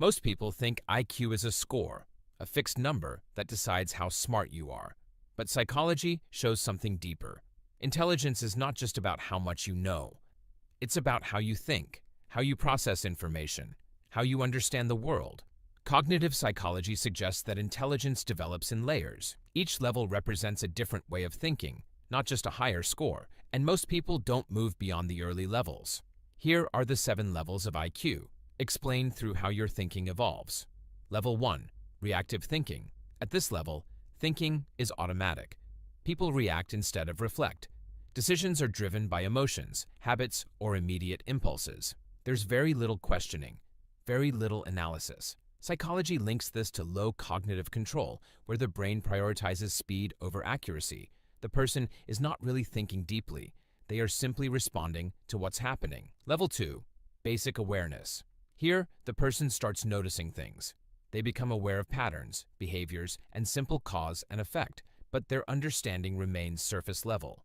Most people think IQ is a score, a fixed number that decides how smart you are. But psychology shows something deeper. Intelligence is not just about how much you know. It's about how you think, how you process information, how you understand the world. Cognitive psychology suggests that intelligence develops in layers. Each level represents a different way of thinking, not just a higher score, and most people don't move beyond the early levels. Here are the 7 levels of IQ, explained through how your thinking evolves. Level 1. Reactive thinking. At this level, thinking is automatic. People react instead of reflect. Decisions are driven by emotions, habits, or immediate impulses. There's very little questioning, very little analysis. Psychology links this to low cognitive control, where the brain prioritizes speed over accuracy. The person is not really thinking deeply. They are simply responding to what's happening. Level 2. Basic awareness. Here, the person starts noticing things. They become aware of patterns, behaviors, and simple cause and effect, but their understanding remains surface level.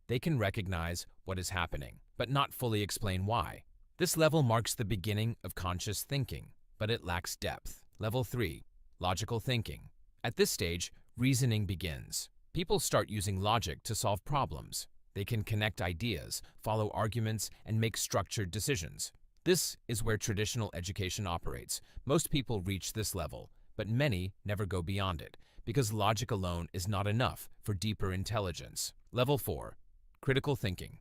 They can recognize what is happening, but not fully explain why. This level marks the beginning of conscious thinking, but it lacks depth. Level 3. Logical thinking. At this stage, reasoning begins. People start using logic to solve problems. They can connect ideas, follow arguments, and make structured decisions. This is where traditional education operates. Most people reach this level, but many never go beyond it, because logic alone is not enough for deeper intelligence. Level 4. Critical thinking.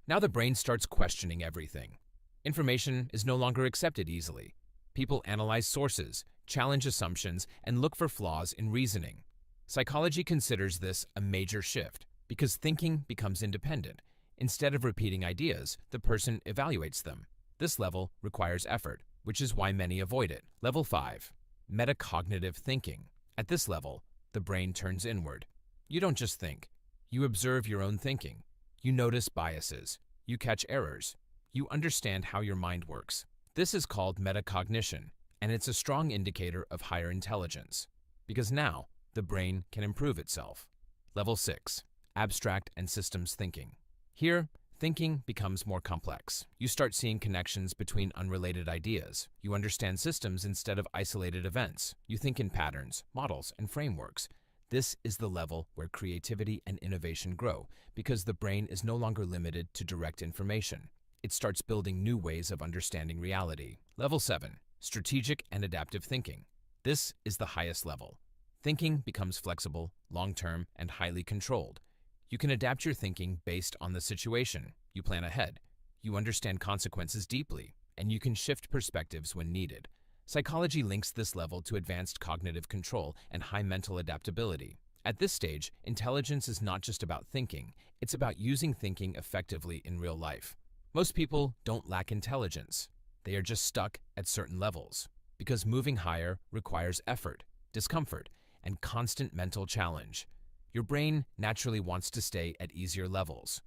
Now the brain starts questioning everything. Information is no longer accepted easily. People analyze sources, challenge assumptions, and look for flaws in reasoning. Psychology considers this a major shift, because thinking becomes independent. Instead of repeating ideas, the person evaluates them. This level requires effort, which is why many avoid it. Level 5. Metacognitive thinking. At this level, the brain turns inward. You don't just think. You observe your own thinking. You notice biases. You catch errors. You understand how your mind works. This is called metacognition, and it's a strong indicator of higher intelligence, because now the brain can improve itself. Level 6. Abstract and systems thinking. Here, thinking becomes more complex. You start seeing connections between unrelated ideas. You understand systems instead of isolated events. You think in patterns, models, and frameworks. This is the level where creativity and innovation grow, because the brain is no longer limited to direct information. It starts building new ways of understanding reality. Level 7. Strategic and adaptive thinking. This is the highest level. Thinking becomes flexible, long-term, and highly controlled. You can adapt your thinking based on the situation. You plan ahead. You understand consequences deeply, and you can shift perspectives when needed. Psychology links this level to advanced cognitive control and high mental adaptability. At this stage, intelligence is not just about thinking, it's about using thinking effectively in real life. Most people don't lack intelligence. They are just stuck at certain levels, because moving higher requires effort, discomfort, and constant mental challenge. Your brain naturally wants to stay at easier levels,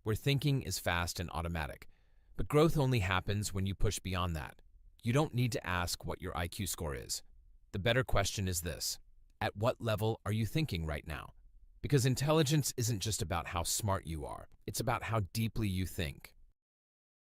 where thinking is fast and automatic. But growth only happens when you push beyond that. You don't need to ask what your IQ score is. The better question is this: at what level are you thinking right now? Because intelligence isn't just about how smart you are, it's about how deeply you think.